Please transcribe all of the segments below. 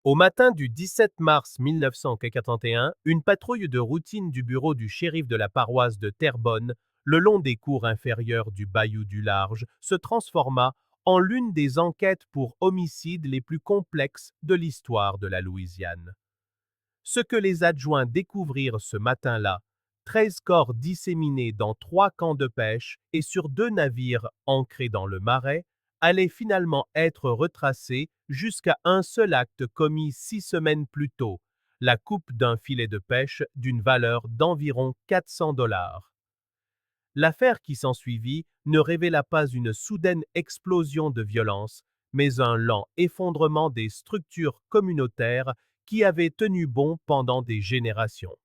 Au matin du 17 mars 1941, une patrouille de routine du bureau du shérif de la paroisse de Terrebonne, le long des cours inférieures du Bayou du Large, se transforma en l'une des enquêtes pour homicide les plus complexes de l'histoire de la Louisiane. Ce que les adjoints découvrirent ce matin-là, 13 corps disséminés dans 3 camps de pêche et sur 2 navires ancrés dans le Marais, allait finalement être retracé jusqu'à un seul acte commis 6 semaines plus tôt, la coupe d'un filet de pêche d'une valeur d'environ 400 $. L'affaire qui s'ensuivit ne révéla pas une soudaine explosion de violence, mais un lent effondrement des structures communautaires qui avaient tenu bon pendant des générations.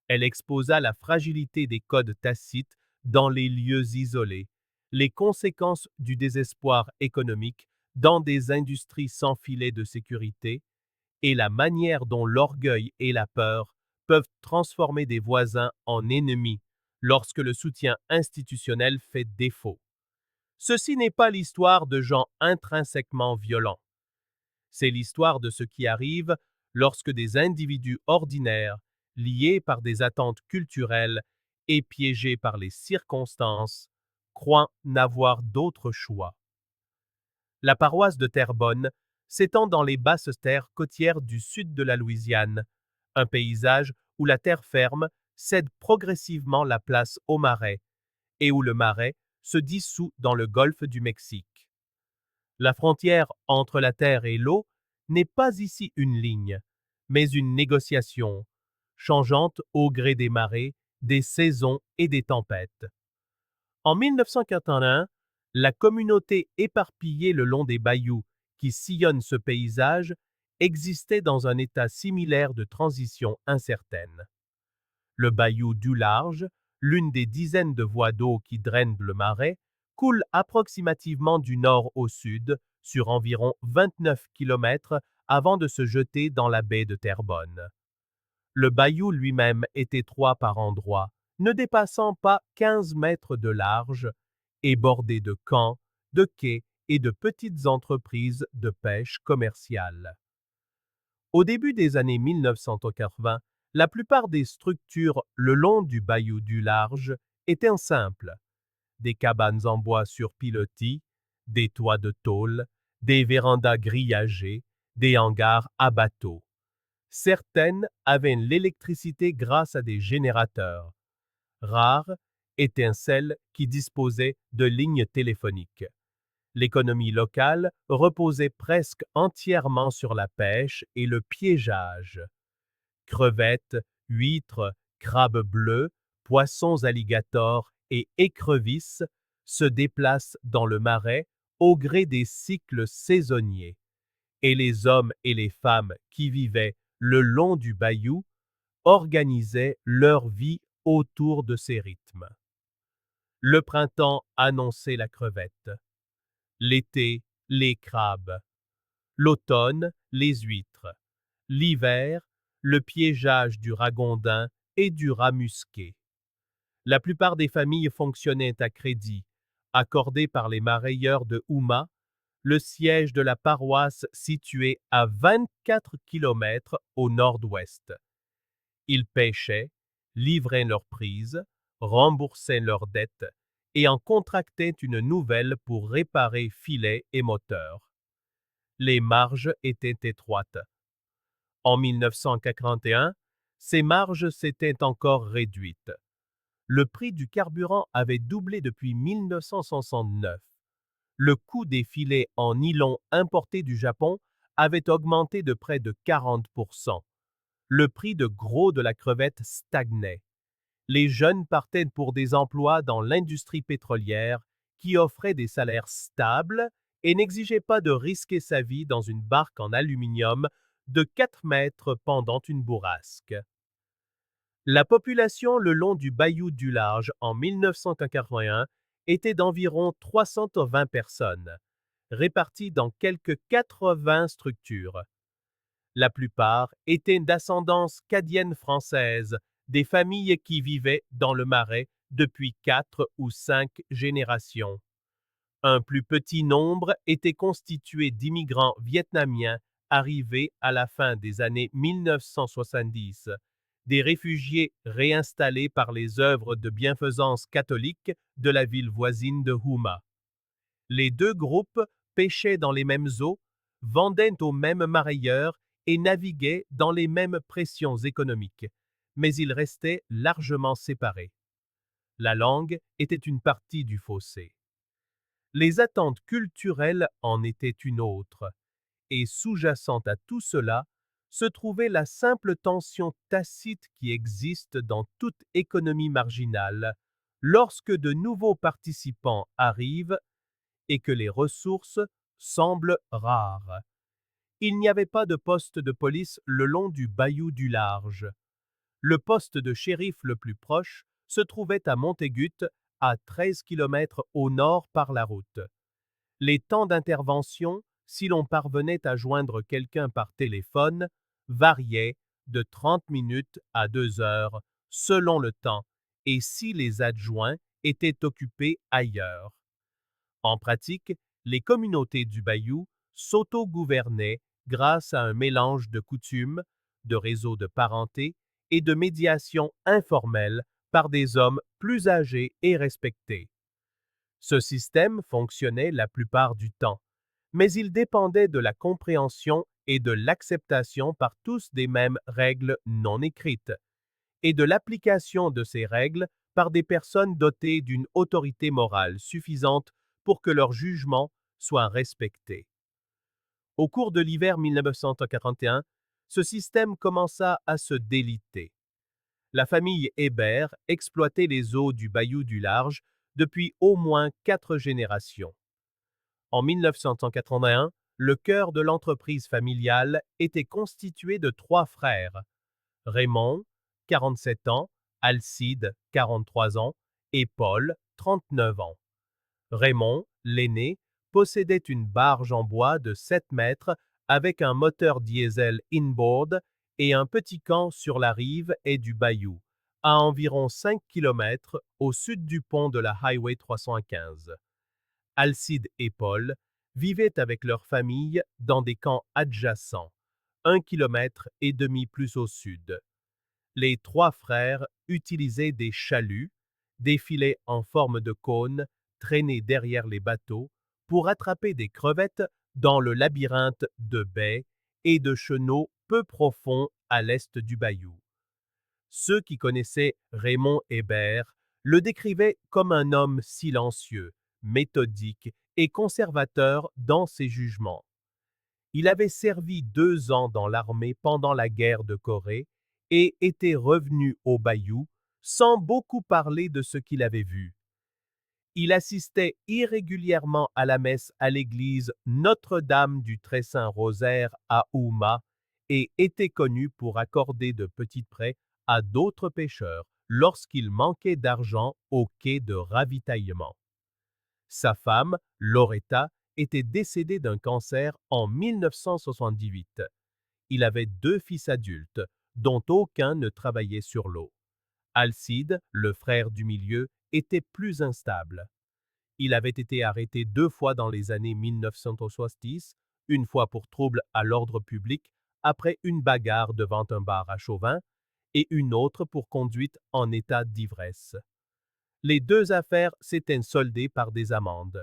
Elle exposa la fragilité des codes tacites dans les lieux isolés, les conséquences du désespoir économique dans des industries sans filet de sécurité et la manière dont l'orgueil et la peur peuvent transformer des voisins en ennemis lorsque le soutien institutionnel fait défaut. Ceci n'est pas l'histoire de gens intrinsèquement violents. C'est l'histoire de ce qui arrive lorsque des individus ordinaires, liés par des attentes culturelles et piégés par les circonstances, croient n'avoir d'autre choix. La paroisse de Terrebonne s'étend dans les basses terres côtières du sud de la Louisiane, un paysage où la terre ferme cède progressivement la place au marais et où le marais se dissout dans le golfe du Mexique. La frontière entre la terre et l'eau n'est pas ici une ligne, mais une négociation, changeante au gré des marées, des saisons et des tempêtes. En 1981, la communauté éparpillée le long des bayous qui sillonnent ce paysage existait dans un état similaire de transition incertaine. Le bayou du Large, l'une des dizaines de voies d'eau qui drainent le marais, coule approximativement du nord au sud sur environ 29 km avant de se jeter dans la baie de Terrebonne. Le bayou lui-même est étroit par endroits, ne dépassant pas 15 mètres de large, et bordé de camps, de quais et de petites entreprises de pêche commerciale. Au début des années 1980, la plupart des structures le long du bayou du Large étaient simples. Des cabanes en bois sur pilotis, des toits de tôle, des vérandas grillagées, des hangars à bateaux. Certaines avaient l'électricité grâce à des générateurs. Rares étaient celles qui disposaient de lignes téléphoniques. L'économie locale reposait presque entièrement sur la pêche et le piégeage. Crevettes, huîtres, crabes bleus, poissons alligators et écrevisses se déplacent dans le marais au gré des cycles saisonniers. Et les hommes et les femmes qui vivaient le long du bayou organisaient leur vie autour de ces rythmes. Le printemps annonçait la crevette, l'été, les crabes, l'automne, les huîtres, l'hiver, le piégeage du ragondin et du rat musqué. La plupart des familles fonctionnaient à crédit, accordé par les marailleurs de Houma, le siège de la paroisse situé à 24 km au nord-ouest. Ils pêchaient, livraient leurs prises, remboursaient leurs dettes et en contractaient une nouvelle pour réparer filets et moteurs. Les marges étaient étroites. En 1941, ces marges s'étaient encore réduites. Le prix du carburant avait doublé depuis 1969. Le coût des filets en nylon importés du Japon avait augmenté de près de 40%. Le prix de gros de la crevette stagnait. Les jeunes partaient pour des emplois dans l'industrie pétrolière qui offrait des salaires stables et n'exigeait pas de risquer sa vie dans une barque en aluminium de 4 mètres pendant une bourrasque. La population le long du bayou du Large en 1981 était d'environ 320 personnes, réparties dans quelques 80 structures. La plupart étaient d'ascendance cadienne française, des familles qui vivaient dans le marais depuis 4 ou 5 générations. Un plus petit nombre était constitué d'immigrants vietnamiens, arrivés à la fin des années 1970, des réfugiés réinstallés par les œuvres de bienfaisance catholique de la ville voisine de Houma. Les deux groupes pêchaient dans les mêmes eaux, vendaient aux mêmes marailleurs et naviguaient dans les mêmes pressions économiques, mais ils restaient largement séparés. La langue était une partie du fossé. Les attentes culturelles en étaient une autre, et sous-jacente à tout cela, se trouvait la simple tension tacite qui existe dans toute économie marginale lorsque de nouveaux participants arrivent et que les ressources semblent rares. Il n'y avait pas de poste de police le long du bayou du Large. Le poste de shérif le plus proche se trouvait à Montégut, à 13 km au nord par la route. Les temps d'intervention, si l'on parvenait à joindre quelqu'un par téléphone, variaient de 30 minutes à 2 heures, selon le temps, et si les adjoints étaient occupés ailleurs. En pratique, les communautés du bayou s'auto-gouvernaient grâce à un mélange de coutumes, de réseaux de parenté et de médiation informelle par des hommes plus âgés et respectés. Ce système fonctionnait la plupart du temps, mais il dépendait de la compréhension et de l'acceptation par tous des mêmes règles non écrites, et de l'application de ces règles par des personnes dotées d'une autorité morale suffisante pour que leur jugement soit respecté. Au cours de l'hiver 1941, ce système commença à se déliter. La famille Hébert exploitait les eaux du bayou du Large depuis au moins 4 générations. En 1981, le cœur de l'entreprise familiale était constitué de 3 frères, Raymond, 47 ans, Alcide, 43 ans, et Paul, 39 ans. Raymond, l'aîné, possédait une barge en bois de 7 mètres avec un moteur diesel inboard et un petit camp sur la rive et du bayou, à environ 5 km au sud du pont de la Highway 315. Alcide et Paul vivaient avec leur famille dans des camps adjacents, 1,5 km plus au sud. Les 3 frères utilisaient des chaluts, des filets en forme de cône traînés derrière les bateaux pour attraper des crevettes dans le labyrinthe de baies et de chenaux peu profonds à l'est du bayou. Ceux qui connaissaient Raymond Hébert le décrivaient comme un homme silencieux, méthodique et conservateur dans ses jugements. Il avait servi 2 ans dans l'armée pendant la guerre de Corée et était revenu au bayou sans beaucoup parler de ce qu'il avait vu. Il assistait irrégulièrement à la messe à l'église Notre-Dame du Très-Saint-Rosaire à Houma et était connu pour accorder de petits prêts à d'autres pêcheurs lorsqu'il manquait d'argent au quai de ravitaillement. Sa femme, Loretta, était décédée d'un cancer en 1978. Il avait 2 fils adultes, dont aucun ne travaillait sur l'eau. Alcide, le frère du milieu, était plus instable. Il avait été arrêté 2 fois dans les années 1970, une fois pour trouble à l'ordre public après une bagarre devant un bar à Chauvin et une autre pour conduite en état d'ivresse. Les 2 affaires s'étaient soldées par des amendes.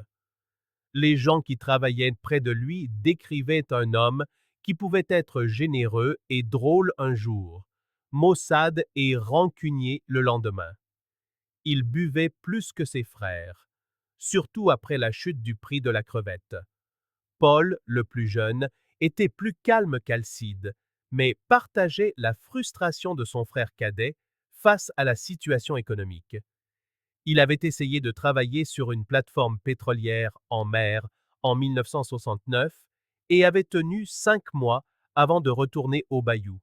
Les gens qui travaillaient près de lui décrivaient un homme qui pouvait être généreux et drôle un jour, maussade et rancunier le lendemain. Il buvait plus que ses frères, surtout après la chute du prix de la crevette. Paul, le plus jeune, était plus calme qu'Alcide, mais partageait la frustration de son frère cadet face à la situation économique. Il avait essayé de travailler sur une plateforme pétrolière en mer en 1969 et avait tenu 5 mois avant de retourner au bayou,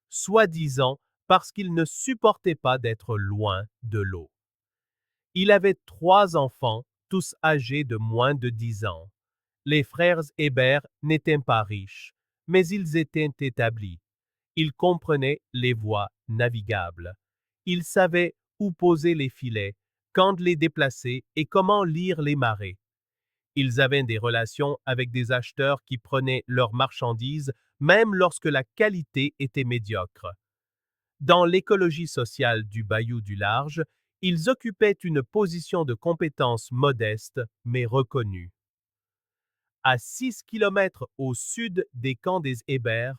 soi-disant parce qu'il ne supportait pas d'être loin de l'eau. Il avait 3 enfants, tous âgés de moins de 10 ans. Les frères Hébert n'étaient pas riches, mais ils étaient établis. Ils comprenaient les voies navigables. Ils savaient où poser les filets, quand les déplacer et comment lire les marées. Ils avaient des relations avec des acheteurs qui prenaient leurs marchandises même lorsque la qualité était médiocre. Dans l'écologie sociale du Bayou du Large, ils occupaient une position de compétence modeste mais reconnue. À 6 kilomètres au sud des camps des Hébert,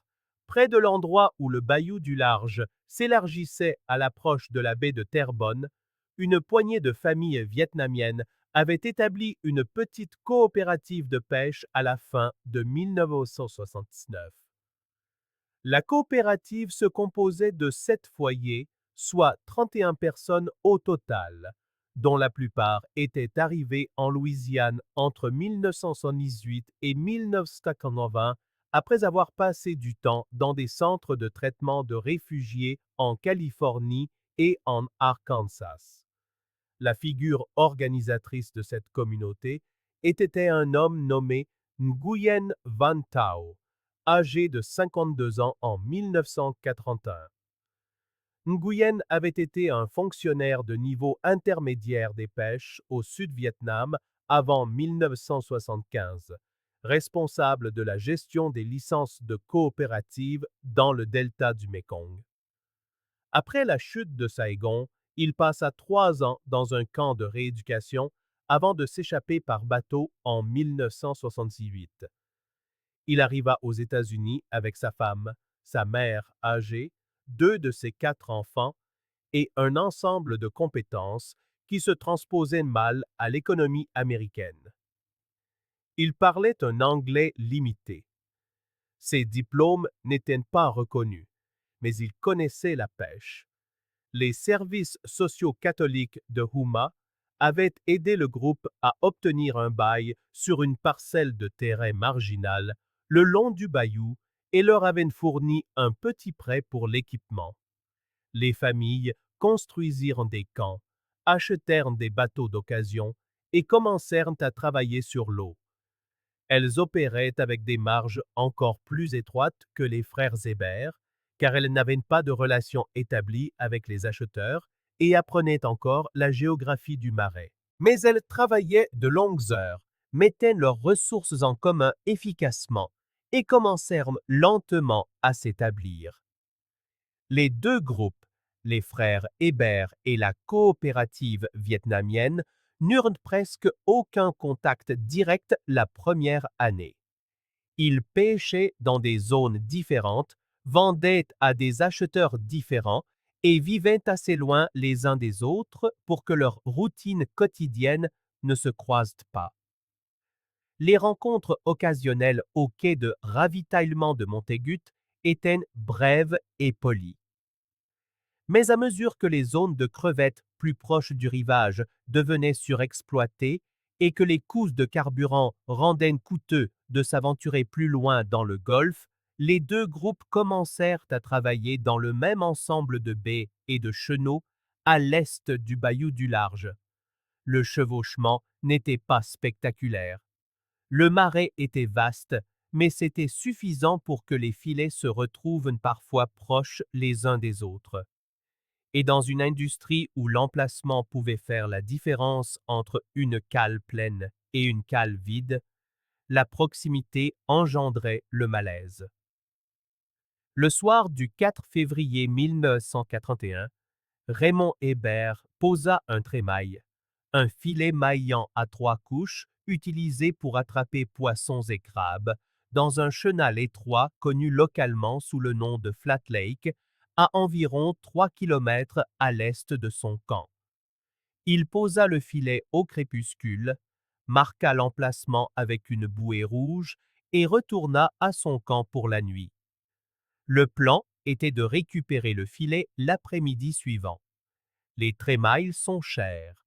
près de l'endroit où le Bayou du Large s'élargissait à l'approche de la baie de Terrebonne, une poignée de familles vietnamiennes avait établi une petite coopérative de pêche à la fin de 1979. La coopérative se composait de 7 foyers, soit 31 personnes au total, dont la plupart étaient arrivés en Louisiane entre 1978 et 1980 après avoir passé du temps dans des centres de traitement de réfugiés en Californie et en Arkansas. La figure organisatrice de cette communauté était un homme nommé Nguyen Van Thao, âgé de 52 ans en 1981. Nguyen avait été un fonctionnaire de niveau intermédiaire des pêches au Sud-Vietnam avant 1975, responsable de la gestion des licences de coopérative dans le delta du Mékong. Après la chute de Saigon, il passa 3 ans dans un camp de rééducation avant de s'échapper par bateau en 1968. Il arriva aux États-Unis avec sa femme, sa mère âgée, 2 de ses 4 enfants et un ensemble de compétences qui se transposaient mal à l'économie américaine. Il parlait un anglais limité. Ses diplômes n'étaient pas reconnus, mais il connaissait la pêche. Les services sociaux catholiques de Houma avaient aidé le groupe à obtenir un bail sur une parcelle de terrain marginale le long du bayou et leur avaient fourni un petit prêt pour l'équipement. Les familles construisirent des camps, achetèrent des bateaux d'occasion et commencèrent à travailler sur l'eau. Elles opéraient avec des marges encore plus étroites que les frères Hébert, car elles n'avaient pas de relation établie avec les acheteurs et apprenaient encore la géographie du marais. Mais elles travaillaient de longues heures, mettaient leurs ressources en commun efficacement et commencèrent lentement à s'établir. Les deux groupes, les frères Hébert et la coopérative vietnamienne, n'eurent presque aucun contact direct la première année. Ils pêchaient dans des zones différentes, vendaient à des acheteurs différents et vivaient assez loin les uns des autres pour que leur routine quotidienne ne se croise pas. Les rencontres occasionnelles au quai de ravitaillement de Montaigut étaient brèves et polies. Mais à mesure que les zones de crevettes plus proches du rivage devenaient surexploitées et que les coûts de carburant rendaient coûteux de s'aventurer plus loin dans le golfe, les deux groupes commencèrent à travailler dans le même ensemble de baies et de chenaux à l'est du Bayou du Large. Le chevauchement n'était pas spectaculaire. Le marais était vaste, mais c'était suffisant pour que les filets se retrouvent parfois proches les uns des autres. Et dans une industrie où l'emplacement pouvait faire la différence entre une cale pleine et une cale vide, la proximité engendrait le malaise. Le soir du 4 février 1981, Raymond Hébert posa un trémaille, un filet maillant à 3 couches utilisé pour attraper poissons et crabes, dans un chenal étroit connu localement sous le nom de Flat Lake, à environ 3 kilomètres à l'est de son camp. Il posa le filet au crépuscule, marqua l'emplacement avec une bouée rouge et retourna à son camp pour la nuit. Le plan était de récupérer le filet l'après-midi suivant. Les trémailles sont chers.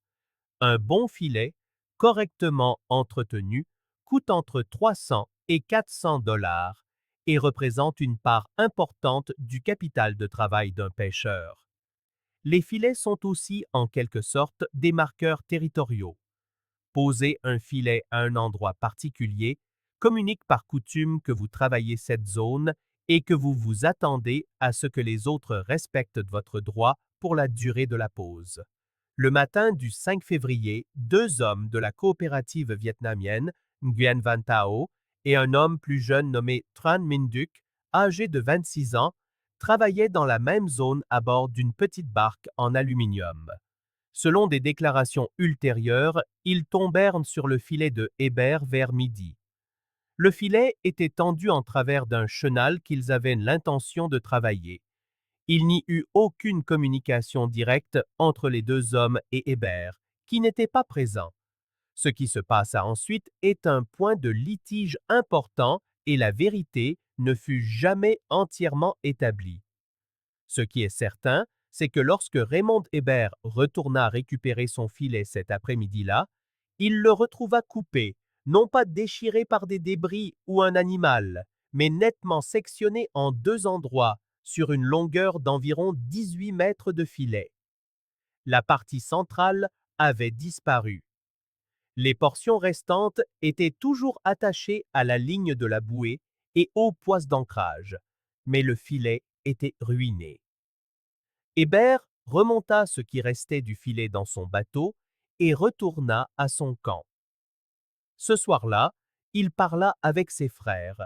Un bon filet, correctement entretenu, coûte entre 300 et 400 dollars et représente une part importante du capital de travail d'un pêcheur. Les filets sont aussi en quelque sorte des marqueurs territoriaux. Poser un filet à un endroit particulier communique par coutume que vous travaillez cette zone et que vous vous attendez à ce que les autres respectent votre droit pour la durée de la pause. Le matin du 5 février, 2 hommes de la coopérative vietnamienne, Nguyen Van Thao, et un homme plus jeune nommé Tran Minh Duc, âgé de 26 ans, travaillait dans la même zone à bord d'une petite barque en aluminium. Selon des déclarations ultérieures, ils tombèrent sur le filet de Hébert vers midi. Le filet était tendu en travers d'un chenal qu'ils avaient l'intention de travailler. Il n'y eut aucune communication directe entre les deux hommes et Hébert, qui n'était pas présent. Ce qui se passa ensuite est un point de litige important et la vérité ne fut jamais entièrement établie. Ce qui est certain, c'est que lorsque Raymond Hébert retourna récupérer son filet cet après-midi-là, il le retrouva coupé, non pas déchiré par des débris ou un animal, mais nettement sectionné en deux endroits sur une longueur d'environ 18 mètres de filet. La partie centrale avait disparu. Les portions restantes étaient toujours attachées à la ligne de la bouée et aux poisses d'ancrage, mais le filet était ruiné. Hébert remonta ce qui restait du filet dans son bateau et retourna à son camp. Ce soir-là, il parla avec ses frères.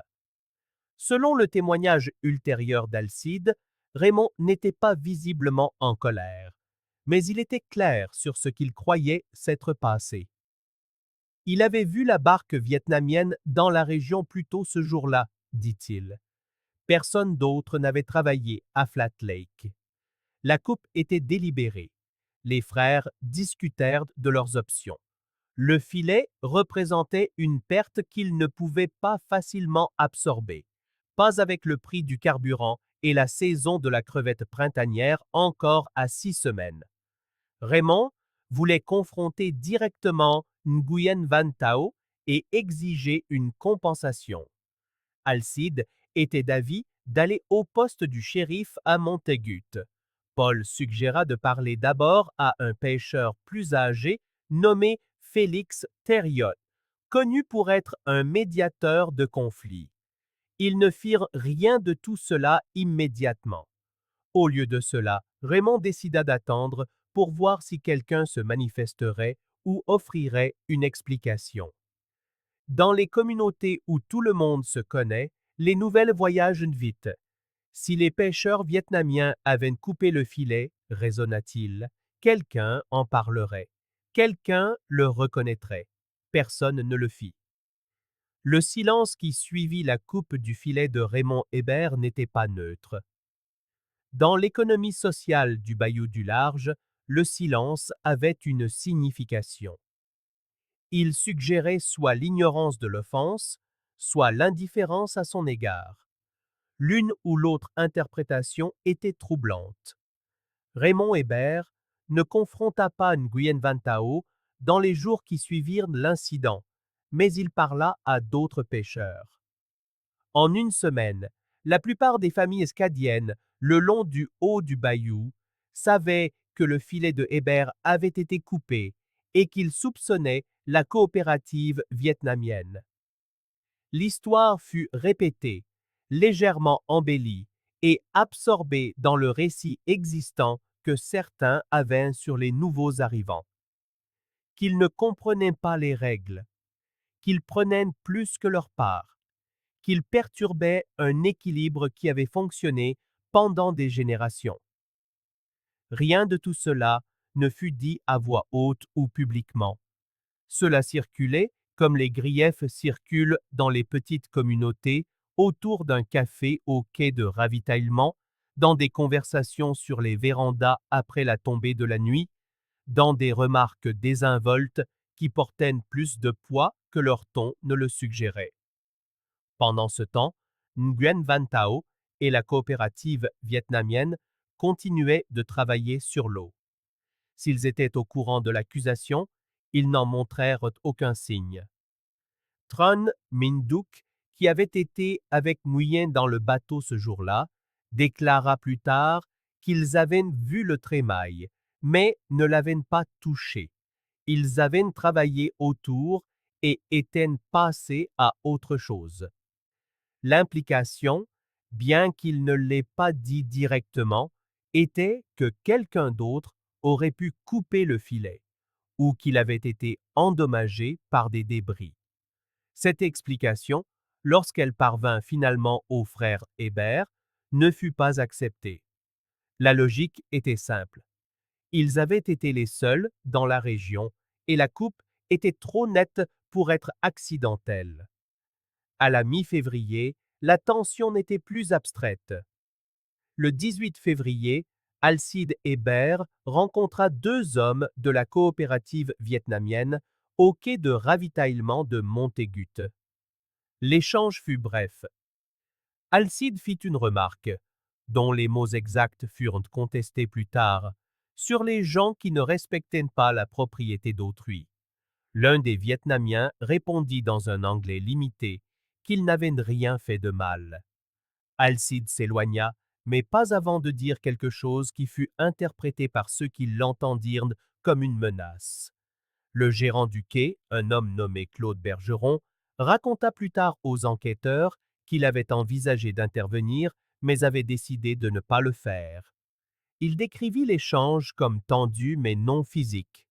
Selon le témoignage ultérieur d'Alcide, Raymond n'était pas visiblement en colère, mais il était clair sur ce qu'il croyait s'être passé. Il avait vu la barque vietnamienne dans la région plus tôt ce jour-là, dit-il. Personne d'autre n'avait travaillé à Flat Lake. La coupe était délibérée. Les frères discutèrent de leurs options. Le filet représentait une perte qu'ils ne pouvaient pas facilement absorber, pas avec le prix du carburant et la saison de la crevette printanière encore à 6 semaines. Raymond voulait confronter directement Nguyen Van Tao et exiger une compensation. Alcide était d'avis d'aller au poste du shérif à Montagut. Paul suggéra de parler d'abord à un pêcheur plus âgé nommé Félix Thériot, connu pour être un médiateur de conflits. Ils ne firent rien de tout cela immédiatement. Au lieu de cela, Raymond décida d'attendre pour voir si quelqu'un se manifesterait ou offrirait une explication. Dans les communautés où tout le monde se connaît, les nouvelles voyagent vite. Si les pêcheurs vietnamiens avaient coupé le filet, raisonna-t-il, quelqu'un en parlerait. Quelqu'un le reconnaîtrait. Personne ne le fit. Le silence qui suivit la coupe du filet de Raymond Hébert n'était pas neutre. Dans l'économie sociale du Bayou du Large, le silence avait une signification. Il suggérait soit l'ignorance de l'offense, soit l'indifférence à son égard. L'une ou l'autre interprétation était troublante. Raymond Hébert ne confronta pas Nguyen Van Tao dans les jours qui suivirent l'incident, mais il parla à d'autres pêcheurs. En une semaine, la plupart des familles escadiennes le long du haut du bayou savaient que le filet de Hébert avait été coupé et qu'ils soupçonnaient la coopérative vietnamienne. L'histoire fut répétée, légèrement embellie et absorbée dans le récit existant que certains avaient sur les nouveaux arrivants. Qu'ils ne comprenaient pas les règles, qu'ils prenaient plus que leur part, qu'ils perturbaient un équilibre qui avait fonctionné pendant des générations. Rien de tout cela ne fut dit à voix haute ou publiquement. Cela circulait comme les griefs circulent dans les petites communautés autour d'un café au quai de ravitaillement, dans des conversations sur les vérandas après la tombée de la nuit, dans des remarques désinvoltes qui portaient plus de poids que leur ton ne le suggérait. Pendant ce temps, Nguyen Van Tao et la coopérative vietnamienne continuaient de travailler sur l'eau. S'ils étaient au courant de l'accusation, ils n'en montrèrent aucun signe. Tron Minh Duc, qui avait été avec Nguyen dans le bateau ce jour-là, déclara plus tard qu'ils avaient vu le trémail, mais ne l'avaient pas touché. Ils avaient travaillé autour et étaient passés à autre chose. L'implication, bien qu'il ne l'ait pas dit directement, était que quelqu'un d'autre aurait pu couper le filet ou qu'il avait été endommagé par des débris. Cette explication lorsqu'elle parvint finalement aux frères Hébert, ne fut pas acceptée. La logique était simple. Ils avaient été les seuls dans la région et la coupe était trop nette pour être accidentelle. À la mi-février, la tension n'était plus abstraite. Le 18 février, Alcide Hébert rencontra deux hommes de la coopérative vietnamienne au quai de ravitaillement de Montaigut. L'échange fut bref. Alcide fit une remarque, dont les mots exacts furent contestés plus tard, sur les gens qui ne respectaient pas la propriété d'autrui. L'un des Vietnamiens répondit dans un anglais limité qu'il n'avait rien fait de mal. Alcide s'éloigna, mais pas avant de dire quelque chose qui fut interprété par ceux qui l'entendirent comme une menace. Le gérant du quai, un homme nommé Claude Bergeron, raconta plus tard aux enquêteurs qu'il avait envisagé d'intervenir, mais avait décidé de ne pas le faire. Il décrivit l'échange comme tendu mais non physique.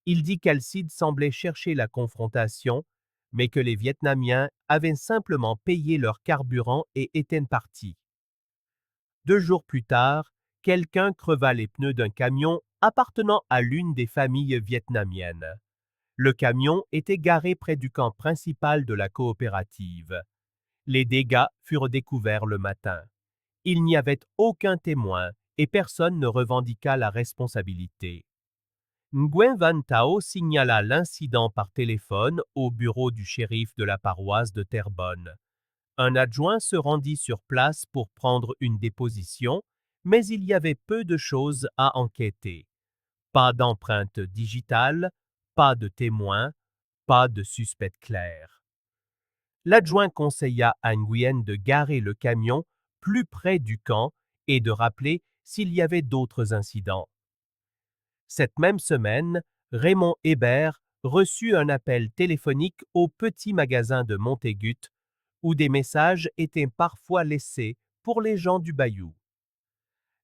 Il dit qu'Alcide semblait chercher la confrontation, mais que les Vietnamiens avaient simplement payé leur carburant et étaient partis. 2 jours plus tard, quelqu'un creva les pneus d'un camion appartenant à l'une des familles vietnamiennes. Le camion était garé près du camp principal de la coopérative. Les dégâts furent découverts le matin. Il n'y avait aucun témoin et personne ne revendiqua la responsabilité. Nguyen Van Thao signala l'incident par téléphone au bureau du shérif de la paroisse de Terrebonne. Un adjoint se rendit sur place pour prendre une déposition, mais il y avait peu de choses à enquêter. Pas d'empreinte digitale, pas de témoins, pas de suspect clair. L'adjoint conseilla à Nguyen de garer le camion plus près du camp et de rappeler s'il y avait d'autres incidents. Cette même semaine, Raymond Hébert reçut un appel téléphonique au petit magasin de Montaigut, où des messages étaient parfois laissés pour les gens du bayou.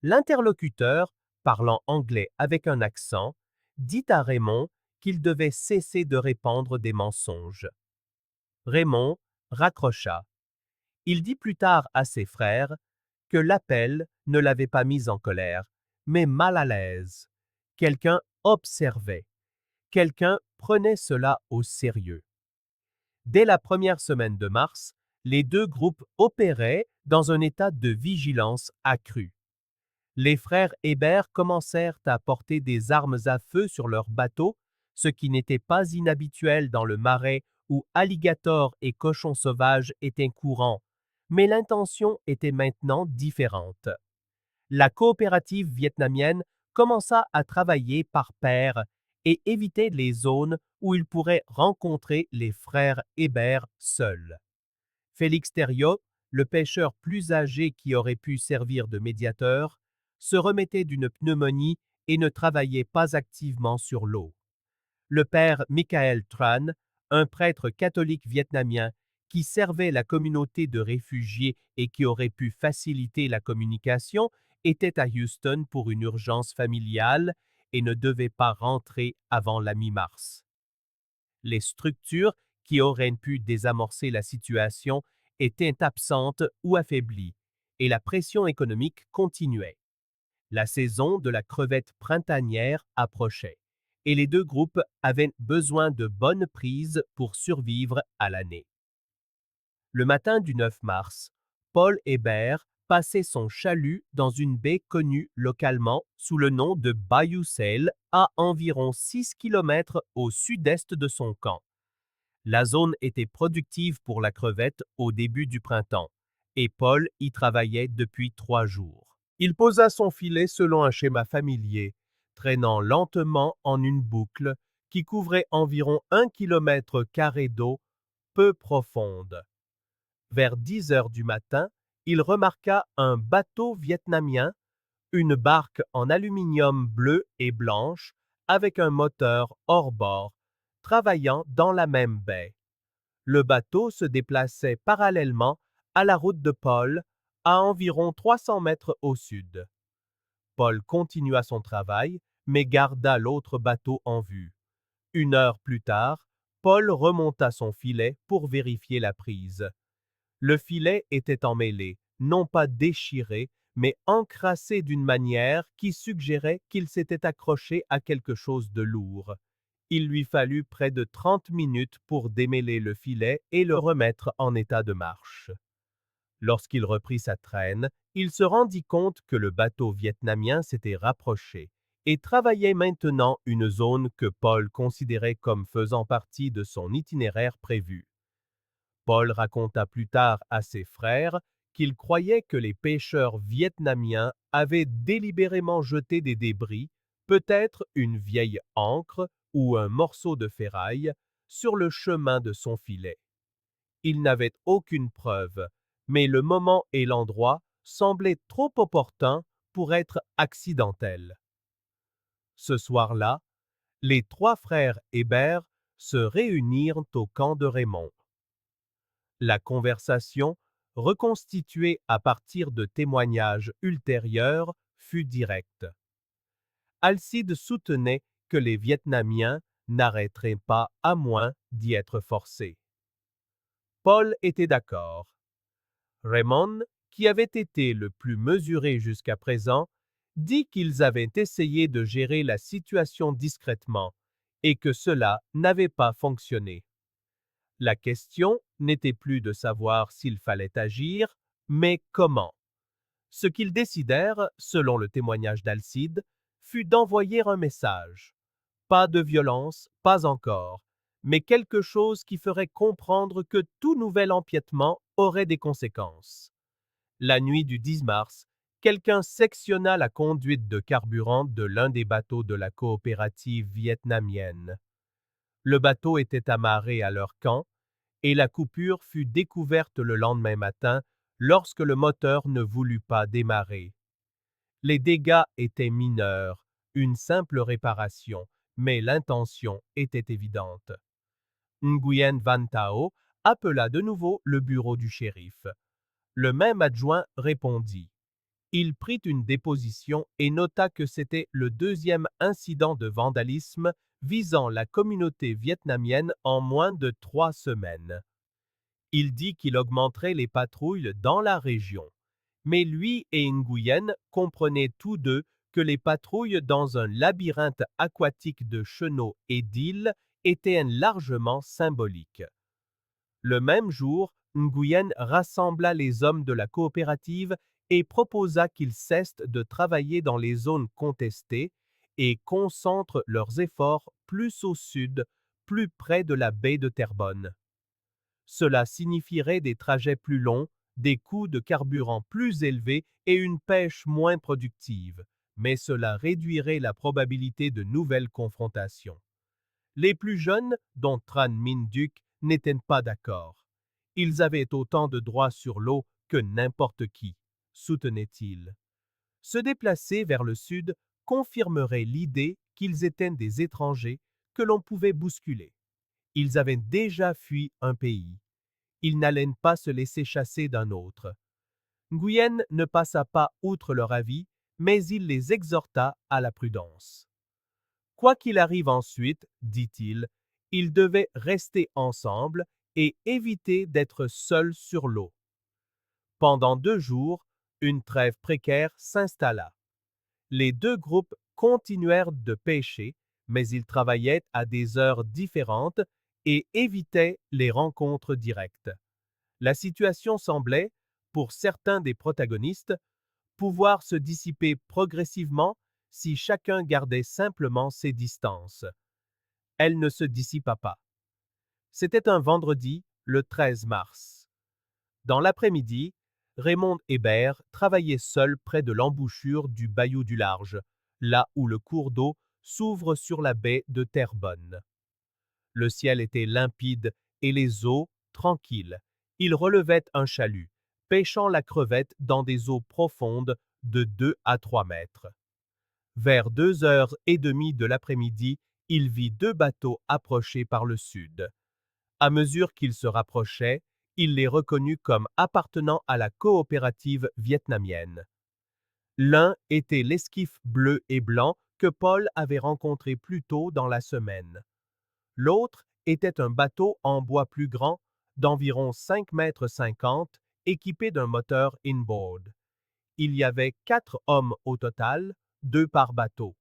L'interlocuteur, parlant anglais avec un accent, dit à Raymond qu'il devait cesser de répandre des mensonges. Raymond raccrocha. Il dit plus tard à ses frères que l'appel ne l'avait pas mis en colère, mais mal à l'aise. Quelqu'un observait. Quelqu'un prenait cela au sérieux. Dès la première semaine de mars, les deux groupes opéraient dans un état de vigilance accrue. Les frères Hébert commencèrent à porter des armes à feu sur leurs bateaux, ce qui n'était pas inhabituel dans le marais où alligators et cochons sauvages étaient courants, mais l'intention était maintenant différente. La coopérative vietnamienne commença à travailler par paires et éviter les zones où ils pourraient rencontrer les frères Hébert seuls. Félix Thériault, le pêcheur plus âgé qui aurait pu servir de médiateur, se remettait d'une pneumonie et ne travaillait pas activement sur l'eau. Le père Michael Tran, un prêtre catholique vietnamien qui servait la communauté de réfugiés et qui aurait pu faciliter la communication, était à Houston pour une urgence familiale et ne devait pas rentrer avant la mi-mars. Les structures qui auraient pu désamorcer la situation étaient absentes ou affaiblies, et la pression économique continuait. La saison de la crevette printanière approchait, et les deux groupes avaient besoin de bonnes prises pour survivre à l'année. Le matin du 9 mars, Paul Hébert passait son chalut dans une baie connue localement sous le nom de Bayou Sale à environ 6 km au sud-est de son camp. La zone était productive pour la crevette au début du printemps, et Paul y travaillait depuis 3 jours. Il posa son filet selon un schéma familier, traînant lentement en une boucle qui couvrait environ 1 km² d'eau peu profonde. Vers 10 heures du matin, il remarqua un bateau vietnamien, une barque en aluminium bleu et blanche, avec un moteur hors bord, travaillant dans la même baie. Le bateau se déplaçait parallèlement à la route de Paul, à environ 300 mètres au sud. Paul continua son travail, mais garda l'autre bateau en vue. 1 heure plus tard, Paul remonta son filet pour vérifier la prise. Le filet était emmêlé, non pas déchiré, mais encrassé d'une manière qui suggérait qu'il s'était accroché à quelque chose de lourd. Il lui fallut près de 30 minutes pour démêler le filet et le remettre en état de marche. Lorsqu'il reprit sa traîne, il se rendit compte que le bateau vietnamien s'était rapproché et travaillait maintenant une zone que Paul considérait comme faisant partie de son itinéraire prévu. Paul raconta plus tard à ses frères qu'il croyait que les pêcheurs vietnamiens avaient délibérément jeté des débris, peut-être une vieille ancre ou un morceau de ferraille, sur le chemin de son filet. Il n'avait aucune preuve, mais le moment et l'endroit semblaient trop opportuns pour être accidentels. Ce soir-là, les trois frères Hébert se réunirent au camp de Raymond. La conversation, reconstituée à partir de témoignages ultérieurs, fut directe. Alcide soutenait que les Vietnamiens n'arrêteraient pas à moins d'y être forcés. Paul était d'accord. Raymond, qui avait été le plus mesuré jusqu'à présent, dit qu'ils avaient essayé de gérer la situation discrètement et que cela n'avait pas fonctionné. La question n'était plus de savoir s'il fallait agir, mais comment. Ce qu'ils décidèrent, selon le témoignage d'Alcide, fut d'envoyer un message. Pas de violence, pas encore, mais quelque chose qui ferait comprendre que tout nouvel empiètement aurait des conséquences. La nuit du 10 mars, quelqu'un sectionna la conduite de carburant de l'un des bateaux de la coopérative vietnamienne. Le bateau était amarré à leur camp et la coupure fut découverte le lendemain matin lorsque le moteur ne voulut pas démarrer. Les dégâts étaient mineurs, une simple réparation, mais l'intention était évidente. Nguyen Van Tao appela de nouveau le bureau du shérif. Le même adjoint répondit. Il prit une déposition et nota que c'était le deuxième incident de vandalisme visant la communauté vietnamienne en moins de 3 semaines. Il dit qu'il augmenterait les patrouilles dans la région. Mais lui et Nguyen comprenaient tous deux que les patrouilles dans un labyrinthe aquatique de chenaux et d'îles étaient largement symboliques. Le même jour, Nguyen rassembla les hommes de la coopérative et proposa qu'ils cessent de travailler dans les zones contestées et concentrent leurs efforts plus au sud, plus près de la baie de Terrebonne. Cela signifierait des trajets plus longs, des coûts de carburant plus élevés et une pêche moins productive, mais cela réduirait la probabilité de nouvelles confrontations. Les plus jeunes, dont Tran Minh Duc, n'étaient pas d'accord. Ils avaient autant de droits sur l'eau que n'importe qui, soutenait-il. Se déplacer vers le sud confirmerait l'idée qu'ils étaient des étrangers que l'on pouvait bousculer. Ils avaient déjà fui un pays. Ils n'allaient pas se laisser chasser d'un autre. Nguyen ne passa pas outre leur avis, mais il les exhorta à la prudence. Quoi qu'il arrive ensuite, dit-il, ils devaient rester ensemble et éviter d'être seuls sur l'eau. Pendant 2 jours, une trêve précaire s'installa. Les deux groupes continuèrent de pêcher, mais ils travaillaient à des heures différentes et évitaient les rencontres directes. La situation semblait, pour certains des protagonistes, pouvoir se dissiper progressivement si chacun gardait simplement ses distances. Elle ne se dissipa pas. C'était un vendredi, le 13 mars. Dans l'après-midi, Raymond Hébert travaillait seul près de l'embouchure du Bayou du Large, là où le cours d'eau s'ouvre sur la baie de Terrebonne. Le ciel était limpide et les eaux tranquilles. Il relevait un chalut, pêchant la crevette dans des eaux profondes de 2 à 3 mètres. Vers 2h30 de l'après-midi, il vit 2 bateaux approcher par le sud. À mesure qu'ils se rapprochaient, il les reconnut comme appartenant à la coopérative vietnamienne. L'un était l'esquif bleu et blanc que Paul avait rencontré plus tôt dans la semaine. L'autre était un bateau en bois plus grand, d'environ 5,50 m équipé d'un moteur inboard. Il y avait 4 hommes au total, 2 par bateau.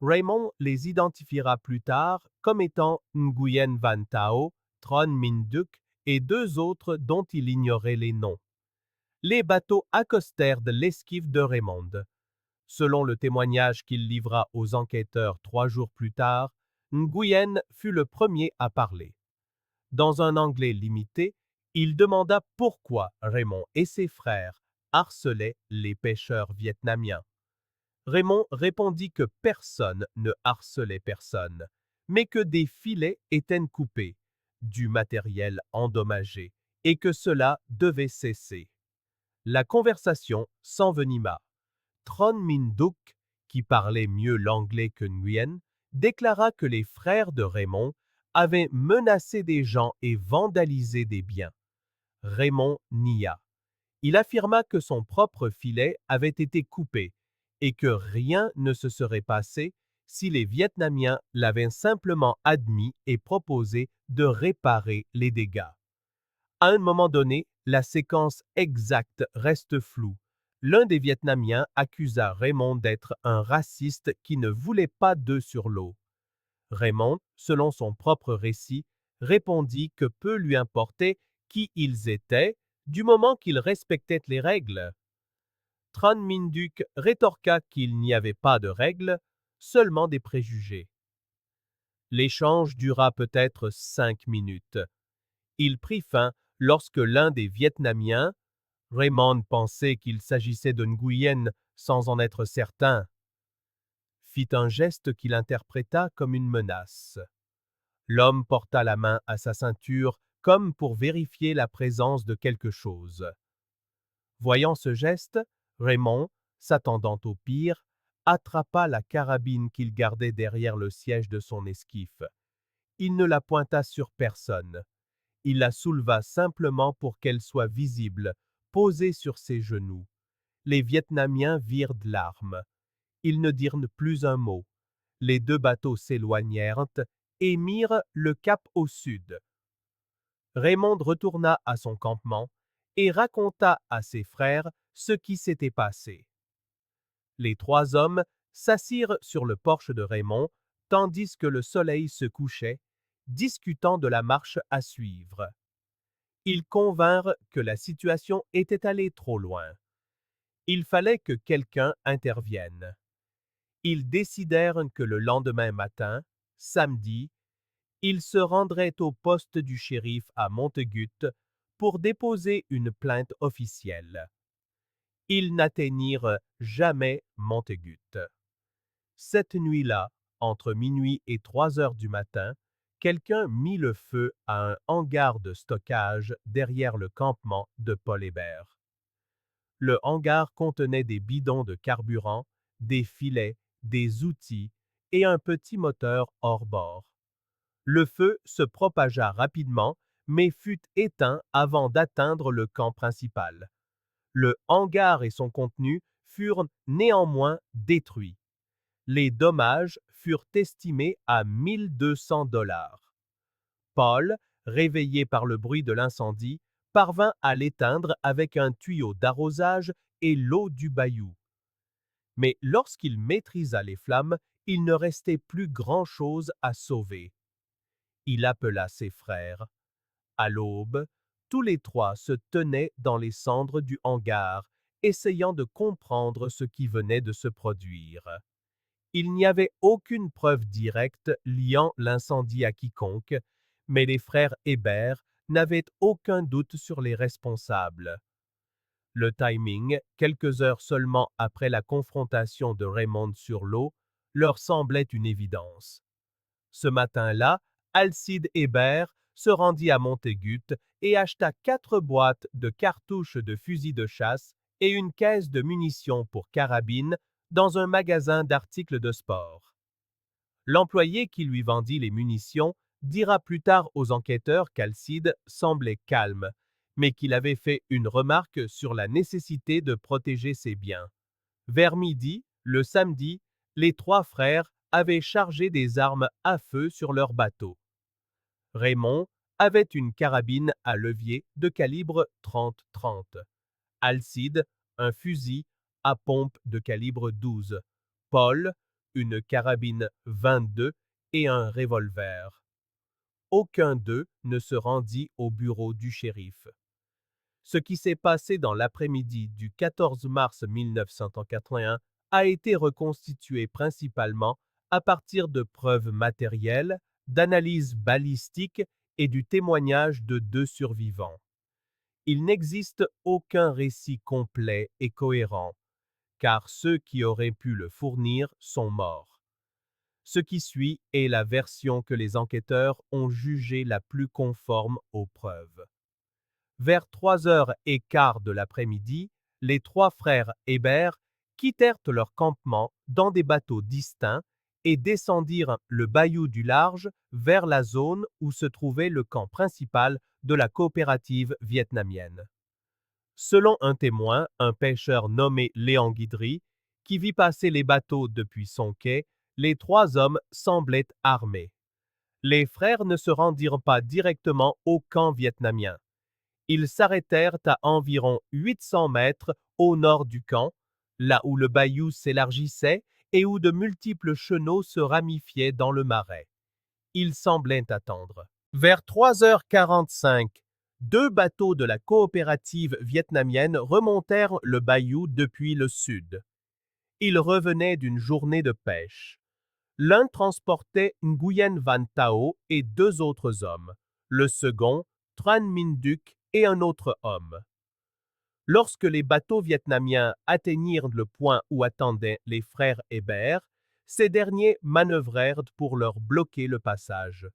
Raymond les identifiera plus tard comme étant Nguyen Van Thao, Tron Minh Duc et 2 autres dont il ignorait les noms. Les bateaux accostèrent de l'esquive de Raymond. Selon le témoignage qu'il livra aux enquêteurs 3 jours plus tard, Nguyen fut le premier à parler. Dans un anglais limité, il demanda pourquoi Raymond et ses frères harcelaient les pêcheurs vietnamiens. Raymond répondit que personne ne harcelait personne, mais que des filets étaient coupés, du matériel endommagé, et que cela devait cesser. La conversation s'envenima. Tron Minh Duc, qui parlait mieux l'anglais que Nguyen, déclara que les frères de Raymond avaient menacé des gens et vandalisé des biens. Raymond nia. Il affirma que son propre filet avait été coupé et que rien ne se serait passé si les Vietnamiens l'avaient simplement admis et proposé de réparer les dégâts. À un moment donné, la séquence exacte reste floue. L'un des Vietnamiens accusa Raymond d'être un raciste qui ne voulait pas d'œufs sur l'eau. Raymond, selon son propre récit, répondit que peu lui importait qui ils étaient, du moment qu'ils respectaient les règles. Tran Minh Duc rétorqua qu'il n'y avait pas de règles, seulement des préjugés. L'échange dura peut-être 5 minutes. Il prit fin lorsque l'un des Vietnamiens, Raymond pensait qu'il s'agissait de Nguyen sans en être certain, fit un geste qu'il interpréta comme une menace. L'homme porta la main à sa ceinture comme pour vérifier la présence de quelque chose. Voyant ce geste, Raymond, s'attendant au pire, attrapa la carabine qu'il gardait derrière le siège de son esquif. Il ne la pointa sur personne. Il la souleva simplement pour qu'elle soit visible, posée sur ses genoux. Les Vietnamiens virent de l'arme. Ils ne dirent plus un mot. Les 2 bateaux s'éloignèrent et mirent le cap au sud. Raymond retourna à son campement et raconta à ses frères ce qui s'était passé. Les 3 hommes s'assirent sur le porche de Raymond tandis que le soleil se couchait, discutant de la marche à suivre. Ils convinrent que la situation était allée trop loin. Il fallait que quelqu'un intervienne. Ils décidèrent que le lendemain matin, samedi, ils se rendraient au poste du shérif à Montegut pour déposer une plainte officielle. Ils n'atteignirent jamais Montegut. Cette nuit-là, entre minuit et 3 heures du matin, quelqu'un mit le feu à un hangar de stockage derrière le campement de Paul Hébert. Le hangar contenait des bidons de carburant, des filets, des outils et un petit moteur hors bord. Le feu se propagea rapidement, mais fut éteint avant d'atteindre le camp principal. Le hangar et son contenu furent néanmoins détruits. Les dommages furent estimés à 1200 $. Paul, réveillé par le bruit de l'incendie, parvint à l'éteindre avec un tuyau d'arrosage et l'eau du bayou. Mais lorsqu'il maîtrisa les flammes, il ne restait plus grand-chose à sauver. Il appela ses frères. À l'aube, tous les 3 se tenaient dans les cendres du hangar, essayant de comprendre ce qui venait de se produire. Il n'y avait aucune preuve directe liant l'incendie à quiconque, mais les frères Hébert n'avaient aucun doute sur les responsables. Le timing, quelques heures seulement après la confrontation de Raymond sur l'eau, leur semblait une évidence. Ce matin-là, Alcide Hébert se rendit à Montegut et acheta 4 boîtes de cartouches de fusils de chasse et une caisse de munitions pour carabines dans un magasin d'articles de sport. L'employé qui lui vendit les munitions dira plus tard aux enquêteurs qu'Alcide semblait calme, mais qu'il avait fait une remarque sur la nécessité de protéger ses biens. Vers midi, le samedi, les 3 frères avaient chargé des armes à feu sur leur bateau. Raymond, avait une carabine à levier de calibre 30-30. Alcide, un fusil à pompe de calibre 12. Paul, une carabine 22 et un revolver. Aucun d'eux ne se rendit au bureau du shérif. Ce qui s'est passé dans l'après-midi du 14 mars 1981 a été reconstitué principalement à partir de preuves matérielles, d'analyses balistiques et du témoignage de 2 survivants. Il n'existe aucun récit complet et cohérent, car ceux qui auraient pu le fournir sont morts. Ce qui suit est la version que les enquêteurs ont jugée la plus conforme aux preuves. Vers 3h15 de l'après-midi, les 3 frères Hébert quittèrent leur campement dans des bateaux distincts et descendirent le bayou du Large vers la zone où se trouvait le camp principal de la coopérative vietnamienne. Selon un témoin, un pêcheur nommé Léon Guidry, qui vit passer les bateaux depuis son quai, les 3 hommes semblaient armés. Les frères ne se rendirent pas directement au camp vietnamien. Ils s'arrêtèrent à environ 800 mètres au nord du camp, là où le bayou s'élargissait et où de multiples chenaux se ramifiaient dans le marais. Ils semblaient attendre. Vers 3h45, 2 bateaux de la coopérative vietnamienne remontèrent le bayou depuis le sud. Ils revenaient d'une journée de pêche. L'un transportait Nguyen Van Thao et 2 autres hommes. Le second, Tran Minh Duc et un autre homme. Lorsque les bateaux vietnamiens atteignirent le point où attendaient les frères Hébert, ces derniers manœuvrèrent pour leur bloquer le passage.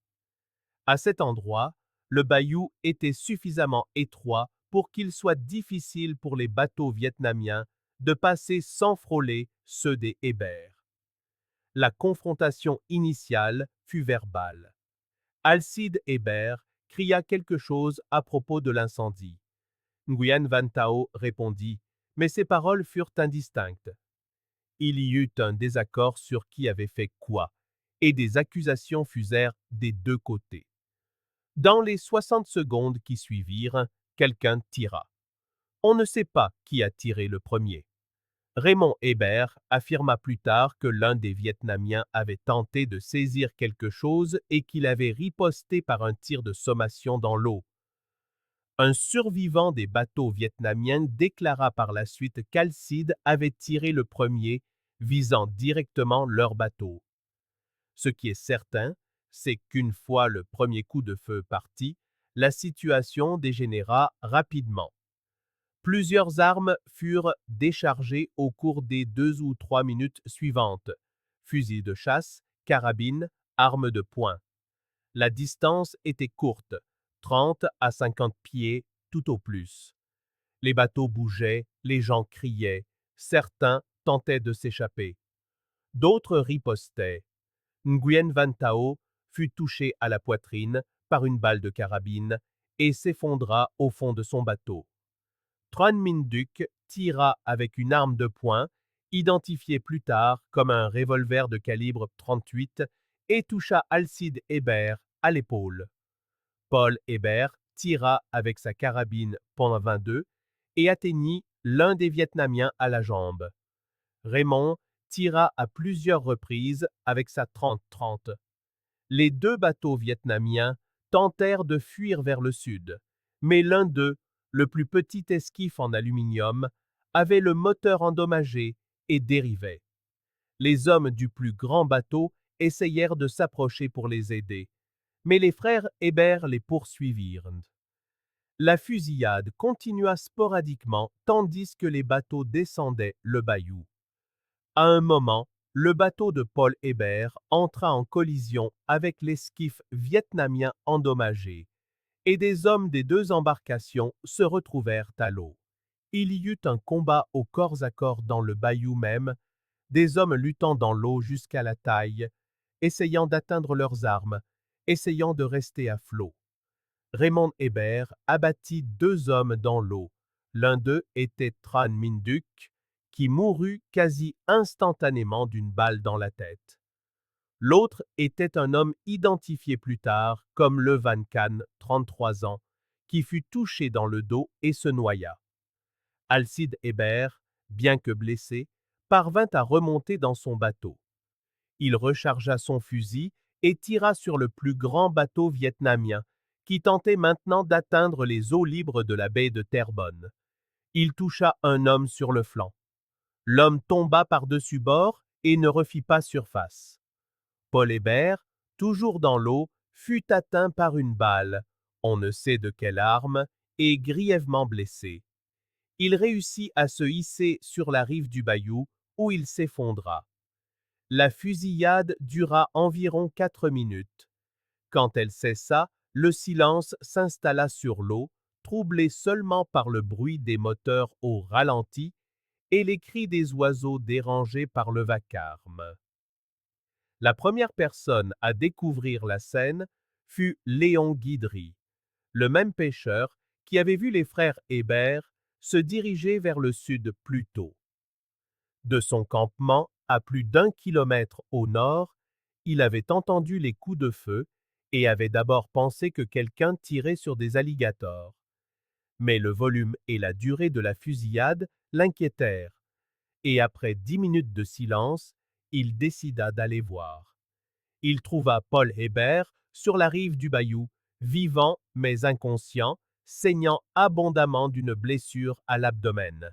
À cet endroit, le bayou était suffisamment étroit pour qu'il soit difficile pour les bateaux vietnamiens de passer sans frôler ceux des Hébert. La confrontation initiale fut verbale. Alcide Hébert cria quelque chose à propos de l'incendie. Nguyen Van Thao répondit, mais ses paroles furent indistinctes. Il y eut un désaccord sur qui avait fait quoi, et des accusations fusèrent des 2 côtés. Dans les 60 secondes qui suivirent, quelqu'un tira. On ne sait pas qui a tiré le premier. Raymond Hébert affirma plus tard que l'un des Vietnamiens avait tenté de saisir quelque chose et qu'il avait riposté par un tir de sommation dans l'eau. Un survivant des bateaux vietnamiens déclara par la suite qu'Alcide avait tiré le premier, visant directement leur bateau. Ce qui est certain, c'est qu'une fois le premier coup de feu parti, la situation dégénéra rapidement. Plusieurs armes furent déchargées au cours des 2 ou 3 minutes suivantes. Fusils de chasse, carabines, armes de poing. La distance était courte, 30 à 50 pieds tout au plus. Les bateaux bougeaient, les gens criaient, certains tentaient de s'échapper. D'autres ripostaient. Nguyen Van Thao fut touché à la poitrine par une balle de carabine et s'effondra au fond de son bateau. Tran Minh Duc tira avec une arme de poing, identifiée plus tard comme un revolver de calibre 38, et toucha Alcide Hébert à l'épaule. Paul Hébert tira avec sa carabine .22 et atteignit l'un des Vietnamiens à la jambe. Raymond tira à plusieurs reprises avec sa 30-30. Les 2 bateaux vietnamiens tentèrent de fuir vers le sud, mais l'un d'eux, le plus petit esquif en aluminium, avait le moteur endommagé et dérivait. Les hommes du plus grand bateau essayèrent de s'approcher pour les aider, mais les frères Hébert les poursuivirent. La fusillade continua sporadiquement tandis que les bateaux descendaient le bayou. À un moment, le bateau de Paul Hébert entra en collision avec l'esquif vietnamien endommagé, et des hommes des 2 embarcations se retrouvèrent à l'eau. Il y eut un combat au corps à corps dans le bayou même, des hommes luttant dans l'eau jusqu'à la taille, essayant d'atteindre leurs armes, essayant de rester à flot. Raymond Hébert abattit 2 hommes dans l'eau. L'un d'eux était Tran Minh Duc, qui mourut quasi instantanément d'une balle dans la tête. L'autre était un homme identifié plus tard comme le Van Khan, 33 ans, qui fut touché dans le dos et se noya. Alcide Hébert, bien que blessé, parvint à remonter dans son bateau. Il rechargea son fusil et tira sur le plus grand bateau vietnamien, qui tentait maintenant d'atteindre les eaux libres de la baie de Terrebonne. Il toucha un homme sur le flanc. L'homme tomba par-dessus bord et ne refit pas surface. Paul Hébert, toujours dans l'eau, fut atteint par une balle, on ne sait de quelle arme, et grièvement blessé. Il réussit à se hisser sur la rive du bayou, où il s'effondra. La fusillade dura environ 4 minutes. Quand elle cessa, le silence s'installa sur l'eau, troublé seulement par le bruit des moteurs au ralenti et les cris des oiseaux dérangés par le vacarme. La première personne à découvrir la scène fut Léon Guidry, le même pêcheur qui avait vu les frères Hébert se diriger vers le sud plus tôt. De son campement, à plus d'1 kilomètre au nord, il avait entendu les coups de feu et avait d'abord pensé que quelqu'un tirait sur des alligators. Mais le volume et la durée de la fusillade l'inquiétèrent, et après 10 minutes de silence, il décida d'aller voir. Il trouva Paul Hébert sur la rive du bayou, vivant mais inconscient, saignant abondamment d'une blessure à l'abdomen.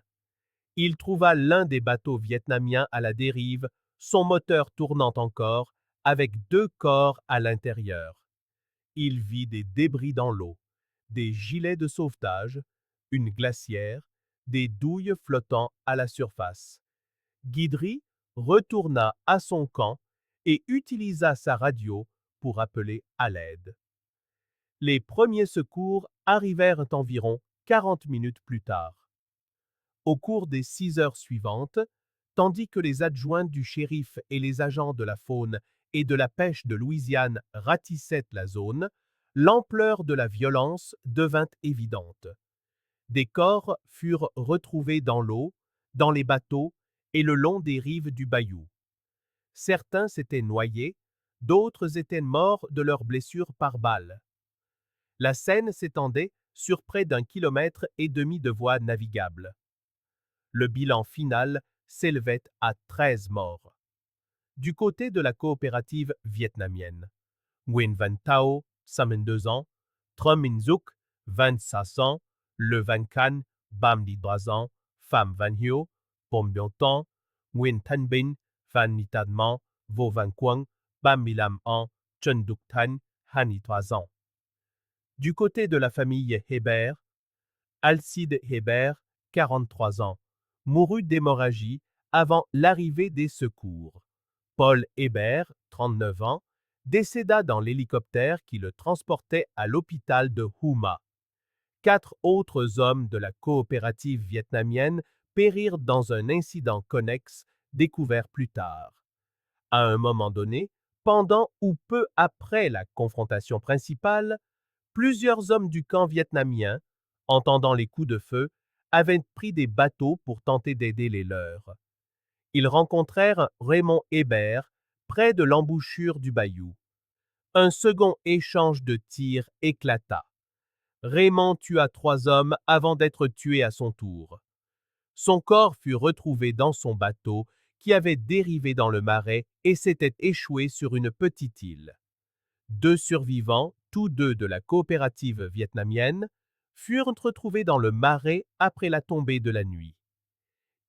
Il trouva l'un des bateaux vietnamiens à la dérive, son moteur tournant encore, avec 2 corps à l'intérieur. Il vit des débris dans l'eau, des gilets de sauvetage, une glacière, des douilles flottant à la surface. Guidry retourna à son camp et utilisa sa radio pour appeler à l'aide. Les premiers secours arrivèrent environ 40 minutes plus tard. Au cours des 6 heures suivantes, tandis que les adjoints du shérif et les agents de la faune et de la pêche de Louisiane ratissaient la zone, l'ampleur de la violence devint évidente. Des corps furent retrouvés dans l'eau, dans les bateaux et le long des rives du bayou. Certains s'étaient noyés, d'autres étaient morts de leurs blessures par balles. La Seine s'étendait sur près d'1,5 kilomètre de voies navigables. Le bilan final s'élevait à 13 morts. Du côté de la coopérative vietnamienne, Nguyen Van Thao, 52 ans, Trom Minh Duc, 26 ans, Le Van Khan, 33 ans, Pham Van Hio, Pom Byong Ton, Nguyen Thanh Binh, Phan Nhi Tan Man, Vo Van Quang, 35 ans, Chen Duc Thanh, 23 ans. Du côté de la famille Hébert, Alcide Hébert, 43 ans, mourut d'hémorragie avant l'arrivée des secours. Paul Hébert, 39 ans, décéda dans l'hélicoptère qui le transportait à l'hôpital de Houma. 4 autres hommes de la coopérative vietnamienne périrent dans un incident connexe découvert plus tard. À un moment donné, pendant ou peu après la confrontation principale, plusieurs hommes du camp vietnamien, entendant les coups de feu, avaient pris des bateaux pour tenter d'aider les leurs. Ils rencontrèrent Raymond Hébert près de l'embouchure du bayou. Un second échange de tirs éclata. Raymond tua 3 hommes avant d'être tué à son tour. Son corps fut retrouvé dans son bateau qui avait dérivé dans le marais et s'était échoué sur une petite île. 2 survivants, tous deux de la coopérative vietnamienne, furent retrouvés dans le marais après la tombée de la nuit.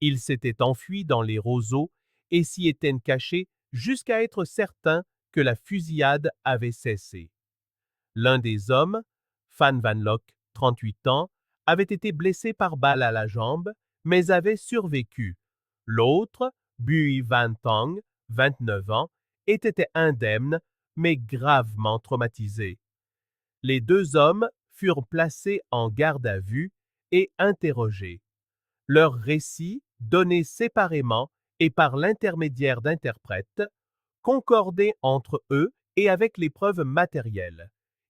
Ils s'étaient enfuis dans les roseaux et s'y étaient cachés jusqu'à être certains que la fusillade avait cessé. L'un des hommes, Phan Van Loc, 38 ans, avait été blessé par balle à la jambe, mais avait survécu. L'autre, Bui Van Tong, 29 ans, était indemne, mais gravement traumatisé. Les 2 hommes furent placés en garde à vue et interrogés. Leurs récits, donnés séparément et par l'intermédiaire d'interprètes, concordaient entre eux et avec les preuves matérielles.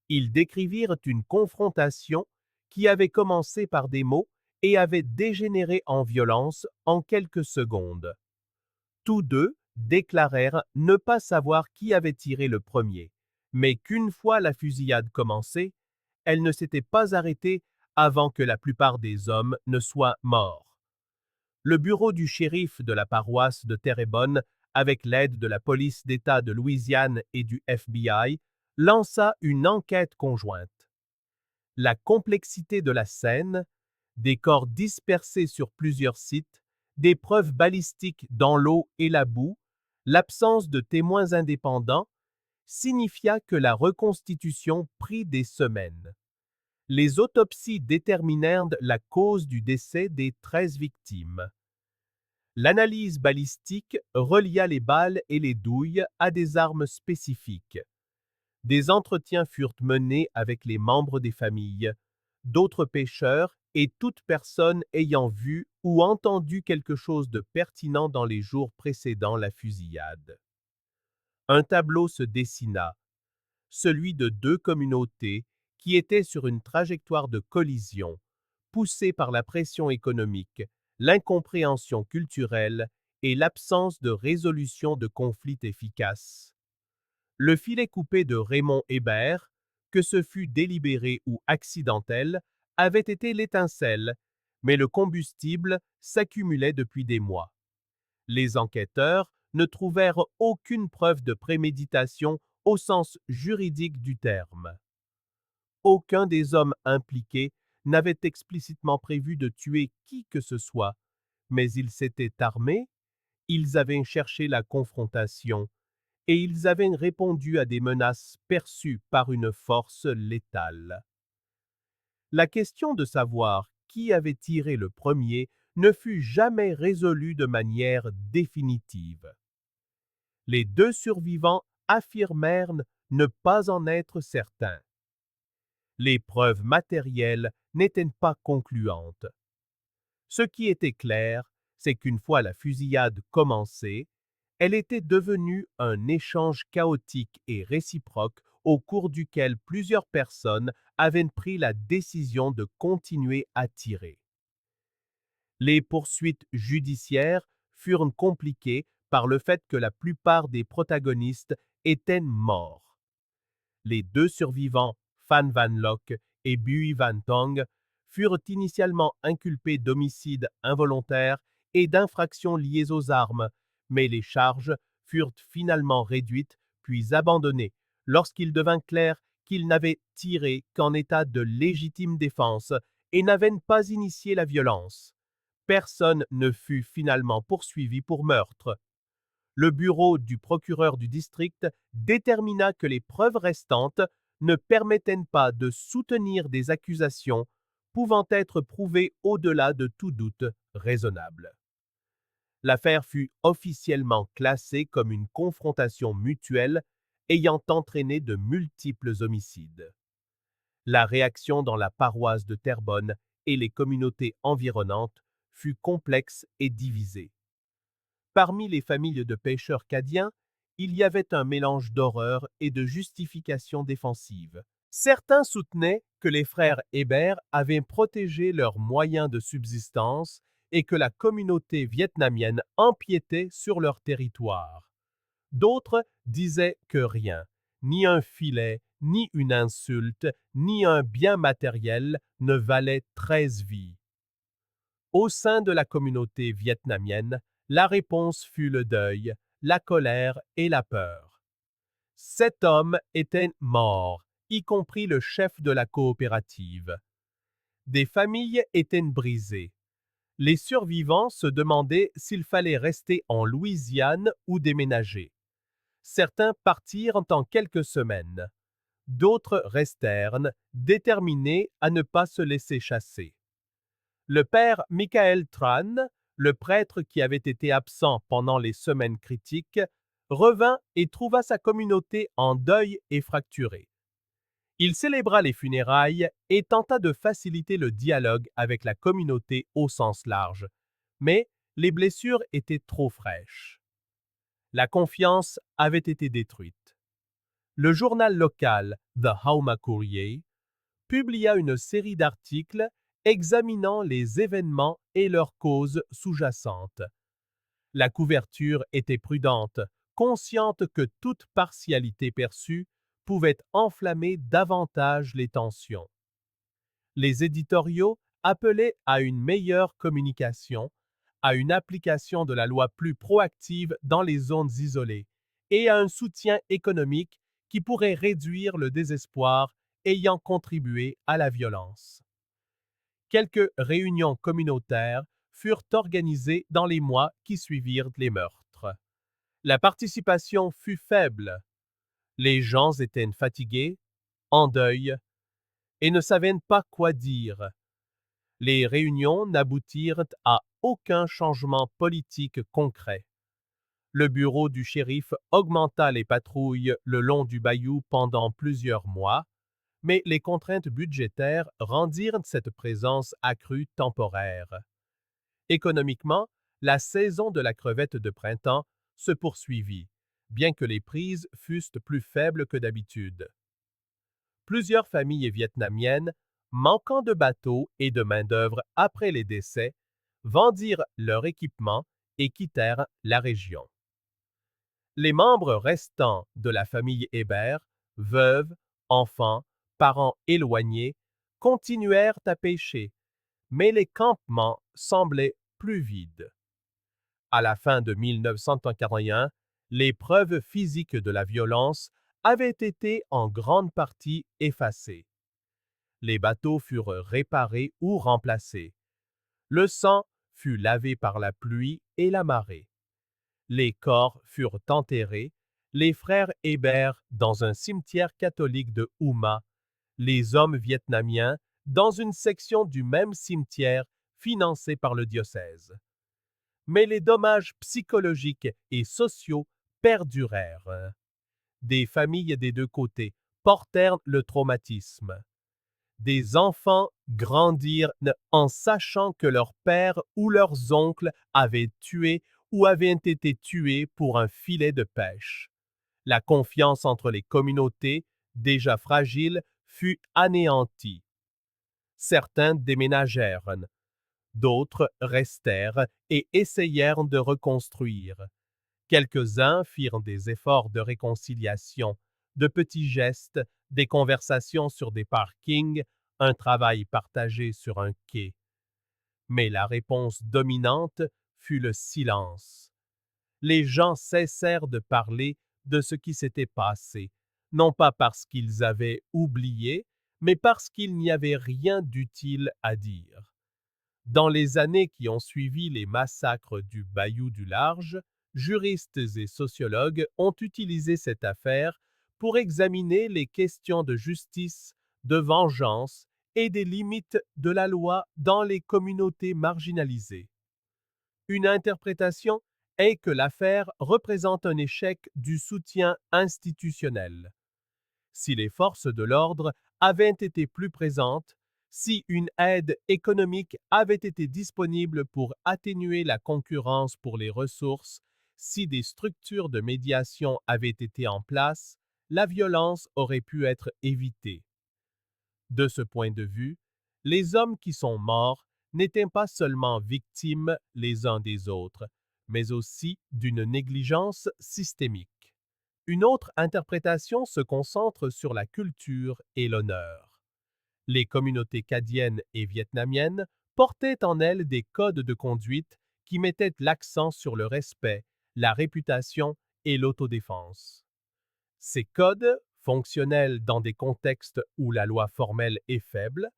Ils décrivirent une confrontation qui avait commencé par des mots et avait dégénéré en violence en quelques secondes. Tous deux déclarèrent ne pas savoir qui avait tiré le premier, mais qu'une fois la fusillade commencée, elle ne s'était pas arrêtée avant que la plupart des hommes ne soient morts. Le bureau du shérif de la paroisse de Terrebonne, avec l'aide de la police d'État de Louisiane et du FBI, lança une enquête conjointe. La complexité de la scène, des corps dispersés sur plusieurs sites, des preuves balistiques dans l'eau et la boue, l'absence de témoins indépendants, signifia que la reconstitution prit des semaines. Les autopsies déterminèrent la cause du décès des 13 victimes. L'analyse balistique relia les balles et les douilles à des armes spécifiques. Des entretiens furent menés avec les membres des familles, d'autres pêcheurs et toute personne ayant vu ou entendu quelque chose de pertinent dans les jours précédant la fusillade. Un tableau se dessina, celui de deux communautés qui étaient sur une trajectoire de collision, poussées par la pression économique, l'incompréhension culturelle et l'absence de résolution de conflits efficaces. Le filet coupé de Raymond Hébert, que ce fût délibéré ou accidentel, avait été l'étincelle, mais le combustible s'accumulait depuis des mois. Les enquêteurs ne trouvèrent aucune preuve de préméditation au sens juridique du terme. Aucun des hommes impliqués n'avait explicitement prévu de tuer qui que ce soit, mais ils s'étaient armés, ils avaient cherché la confrontation, et ils avaient répondu à des menaces perçues par une force létale. La question de savoir qui avait tiré le premier ne fut jamais résolue de manière définitive. Les deux survivants affirmèrent ne pas en être certains. Les preuves matérielles n'étaient pas concluantes. Ce qui était clair, c'est qu'une fois la fusillade commencée, elle était devenue un échange chaotique et réciproque au cours duquel plusieurs personnes avaient pris la décision de continuer à tirer. Les poursuites judiciaires furent compliquées par le fait que la plupart des protagonistes étaient morts. Les deux survivants, Phan Van Lock et Bui Van Tong, furent initialement inculpés d'homicide involontaire et d'infractions liées aux armes, mais les charges furent finalement réduites puis abandonnées lorsqu'il devint clair qu'ils n'avaient tiré qu'en état de légitime défense et n'avaient pas initié la violence. Personne ne fut finalement poursuivi pour meurtre. Le bureau du procureur du district détermina que les preuves restantes ne permettaient pas de soutenir des accusations pouvant être prouvées au-delà de tout doute raisonnable. L'affaire fut officiellement classée comme une confrontation mutuelle ayant entraîné de multiples homicides. La réaction dans la paroisse de Terrebonne et les communautés environnantes fut complexe et divisée. Parmi les familles de pêcheurs cadiens, il y avait un mélange d'horreur et de justification défensive. Certains soutenaient que les frères Hébert avaient protégé leurs moyens de subsistance et que la communauté vietnamienne empiétait sur leur territoire. D'autres disaient que rien, ni un filet, ni une insulte, ni un bien matériel ne valait 13 vies. Au sein de la communauté vietnamienne, la réponse fut le deuil, la colère et la peur. 7 hommes étaient morts, y compris le chef de la coopérative. Des familles étaient brisées. Les survivants se demandaient s'il fallait rester en Louisiane ou déménager. Certains partirent en quelques semaines. D'autres restèrent, déterminés à ne pas se laisser chasser. Le père Michael Tran, le prêtre qui avait été absent pendant les semaines critiques, revint et trouva sa communauté en deuil et fracturée. Il célébra les funérailles et tenta de faciliter le dialogue avec la communauté au sens large, mais les blessures étaient trop fraîches. La confiance avait été détruite. Le journal local The Houma Courier publia une série d'articles examinant les événements et leurs causes sous-jacentes. La couverture était prudente, consciente que toute partialité perçue pouvait enflammer davantage les tensions. Les éditoriaux appelaient à une meilleure communication, à une application de la loi plus proactive dans les zones isolées et à un soutien économique qui pourrait réduire le désespoir ayant contribué à la violence. Quelques réunions communautaires furent organisées dans les mois qui suivirent les meurtres. La participation fut faible. Les gens étaient fatigués, en deuil, et ne savaient pas quoi dire. Les réunions n'aboutirent à aucun changement politique concret. Le bureau du shérif augmenta les patrouilles le long du bayou pendant plusieurs mois, mais les contraintes budgétaires rendirent cette présence accrue temporaire. Économiquement, la saison de la crevette de printemps se poursuivit, bien que les prises fussent plus faibles que d'habitude. Plusieurs familles vietnamiennes, manquant de bateaux et de main-d'œuvre après les décès, vendirent leur équipement et quittèrent la région. Les membres restants de la famille Hébert, veuves, enfants, parents éloignés, continuèrent à pêcher, mais les campements semblaient plus vides. À la fin de 1941, les preuves physiques de la violence avaient été en grande partie effacées. Les bateaux furent réparés ou remplacés. Le sang fut lavé par la pluie et la marée. Les corps furent enterrés, les frères Hébert dans un cimetière catholique de Houma, les hommes vietnamiens dans une section du même cimetière financé par le diocèse. Mais les dommages psychologiques et sociaux perdurèrent. Des familles des deux côtés portèrent le traumatisme. Des enfants grandirent en sachant que leur père ou leurs oncles avaient tué ou avaient été tués pour un filet de pêche. La confiance entre les communautés, déjà fragiles, fut anéantie. Certains déménagèrent, d'autres restèrent et essayèrent de reconstruire. Quelques-uns firent des efforts de réconciliation, de petits gestes, des conversations sur des parkings, un travail partagé sur un quai. Mais la réponse dominante fut le silence. Les gens cessèrent de parler de ce qui s'était passé, non pas parce qu'ils avaient oublié, mais parce qu'il n'y avait rien d'utile à dire. Dans les années qui ont suivi les massacres du Bayou du Large, juristes et sociologues ont utilisé cette affaire pour examiner les questions de justice, de vengeance et des limites de la loi dans les communautés marginalisées. Une interprétation est que l'affaire représente un échec du soutien institutionnel. Si les forces de l'ordre avaient été plus présentes, si une aide économique avait été disponible pour atténuer la concurrence pour les ressources, si des structures de médiation avaient été en place, la violence aurait pu être évitée. De ce point de vue, les hommes qui sont morts n'étaient pas seulement victimes les uns des autres, mais aussi d'une négligence systémique. Une autre interprétation se concentre sur la culture et l'honneur. Les communautés cadiennes et vietnamiennes portaient en elles des codes de conduite qui mettaient l'accent sur le respect, la réputation et l'autodéfense. Ces codes, fonctionnels dans des contextes où la loi formelle est faible,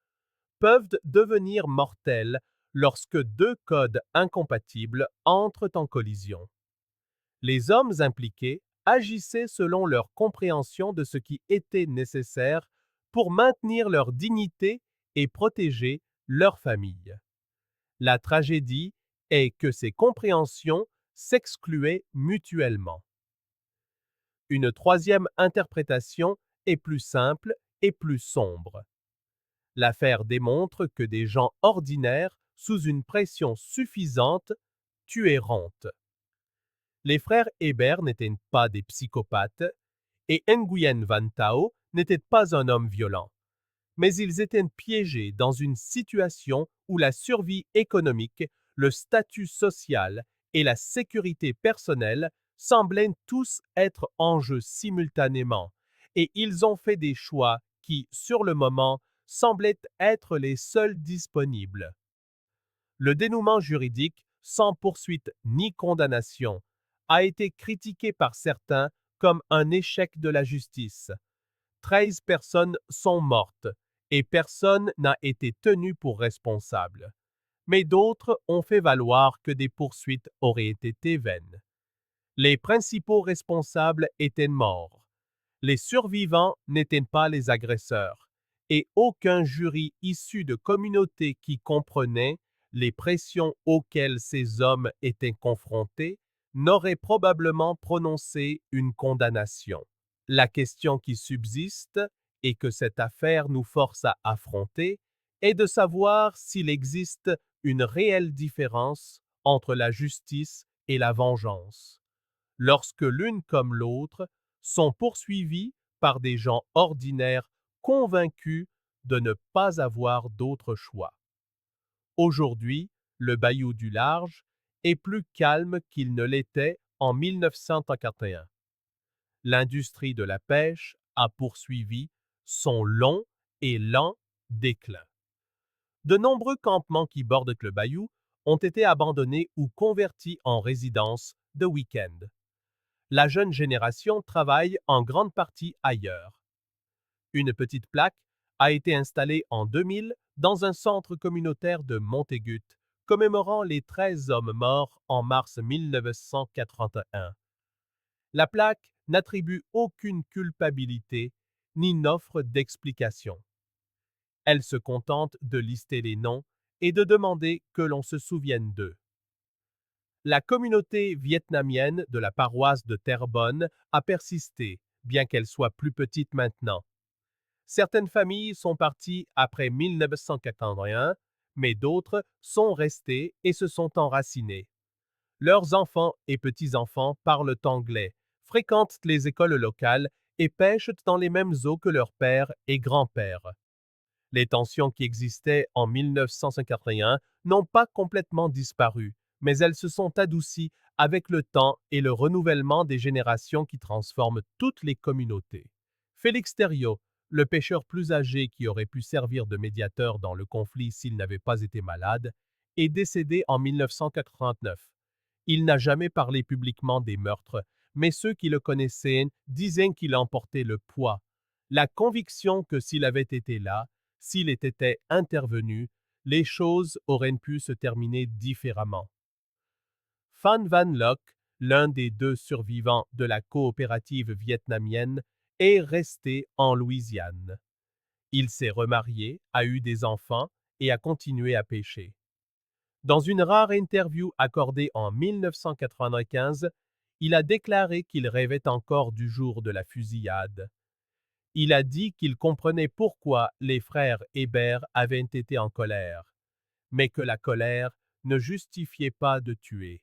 peuvent devenir mortels lorsque deux codes incompatibles entrent en collision. Les hommes impliqués agissaient selon leur compréhension de ce qui était nécessaire pour maintenir leur dignité et protéger leur famille. La tragédie est que ces compréhensions s'excluaient mutuellement. Une troisième interprétation est plus simple et plus sombre. L'affaire démontre que des gens ordinaires, sous une pression suffisante, tueront. Les frères Hébert n'étaient pas des psychopathes et Nguyen Van Thao n'était pas un homme violent. Mais ils étaient piégés dans une situation où la survie économique, le statut social et la sécurité personnelle semblaient tous être en jeu simultanément, et ils ont fait des choix qui, sur le moment, semblaient être les seuls disponibles. Le dénouement juridique, sans poursuite ni condamnation, a été critiqué par certains comme un échec de la justice. 13 personnes sont mortes et personne n'a été tenu pour responsable. Mais d'autres ont fait valoir que des poursuites auraient été vaines. Les principaux responsables étaient morts. Les survivants n'étaient pas les agresseurs, et aucun jury issu de communautés qui comprenaient les pressions auxquelles ces hommes étaient confrontés n'aurait probablement prononcé une condamnation. La question qui subsiste, et que cette affaire nous force à affronter, est de savoir s'il existe une réelle différence entre la justice et la vengeance, lorsque l'une comme l'autre sont poursuivies par des gens ordinaires convaincus de ne pas avoir d'autre choix. Aujourd'hui, le Bayou du Large est plus calme qu'il ne l'était en 1941. L'industrie de la pêche a poursuivi son long et lent déclin. De nombreux campements qui bordent le bayou ont été abandonnés ou convertis en résidences de week-end. La jeune génération travaille en grande partie ailleurs. Une petite plaque a été installée en 2000 dans un centre communautaire de Montégut, commémorant les 13 hommes morts en mars 1981. La plaque n'attribue aucune culpabilité ni n'offre d'explication. Elle se contente de lister les noms et de demander que l'on se souvienne d'eux. La communauté vietnamienne de la paroisse de Terrebonne a persisté, bien qu'elle soit plus petite maintenant. Certaines familles sont parties après 1981, mais d'autres sont restées et se sont enracinées. Leurs enfants et petits-enfants parlent anglais, fréquentent les écoles locales et pêchent dans les mêmes eaux que leurs pères et grands-pères. Les tensions qui existaient en 1951 n'ont pas complètement disparu, mais elles se sont adoucies avec le temps et le renouvellement des générations qui transforment toutes les communautés. Félix Thériault, le pêcheur plus âgé qui aurait pu servir de médiateur dans le conflit s'il n'avait pas été malade, est décédé en 1989. Il n'a jamais parlé publiquement des meurtres, mais ceux qui le connaissaient disaient qu'il emportait le poids, la conviction que s'il avait été là, s'il était intervenu, les choses auraient pu se terminer différemment. Phan Van Loc, l'un des deux survivants de la coopérative vietnamienne, est resté en Louisiane. Il s'est remarié, a eu des enfants et a continué à pêcher. Dans une rare interview accordée en 1995, il a déclaré qu'il rêvait encore du jour de la fusillade. Il a dit qu'il comprenait pourquoi les frères Hébert avaient été en colère, mais que la colère ne justifiait pas de tuer.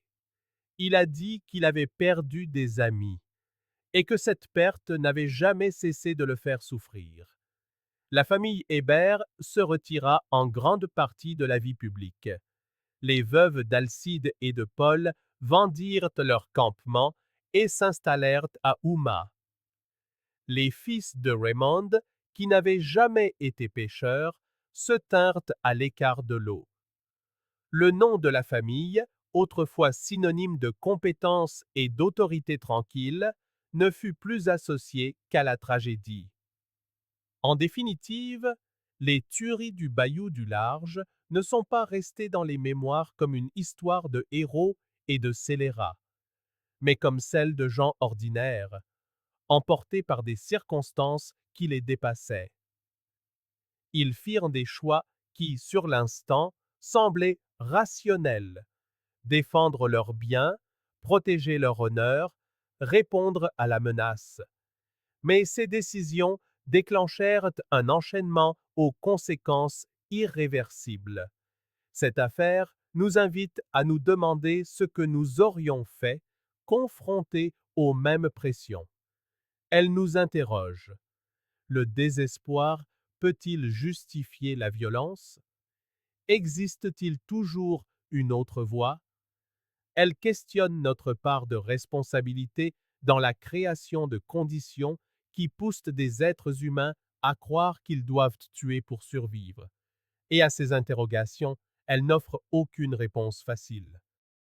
Il a dit qu'il avait perdu des amis et que cette perte n'avait jamais cessé de le faire souffrir. La famille Hébert se retira en grande partie de la vie publique. Les veuves d'Alcide et de Paul vendirent leur campement et s'installèrent à Houma. Les fils de Raymond, qui n'avaient jamais été pêcheurs, se tinrent à l'écart de l'eau. Le nom de la famille, autrefois synonyme de compétence et d'autorité tranquille, ne fut plus associé qu'à la tragédie. En définitive, les tueries du Bayou du Large ne sont pas restées dans les mémoires comme une histoire de héros et de scélérats, mais comme celle de gens ordinaires, emportés par des circonstances qui les dépassaient. Ils firent des choix qui, sur l'instant, semblaient rationnels: défendre leurs biens, protéger leur honneur, répondre à la menace. Mais ces décisions déclenchèrent un enchaînement aux conséquences irréversibles. Cette affaire nous invite à nous demander ce que nous aurions fait confrontés aux mêmes pressions. Elle nous interroge. Le désespoir peut-il justifier la violence? Existe-t-il toujours une autre voie? Elle questionne notre part de responsabilité dans la création de conditions qui poussent des êtres humains à croire qu'ils doivent tuer pour survivre. Et à ces interrogations, elle n'offre aucune réponse facile.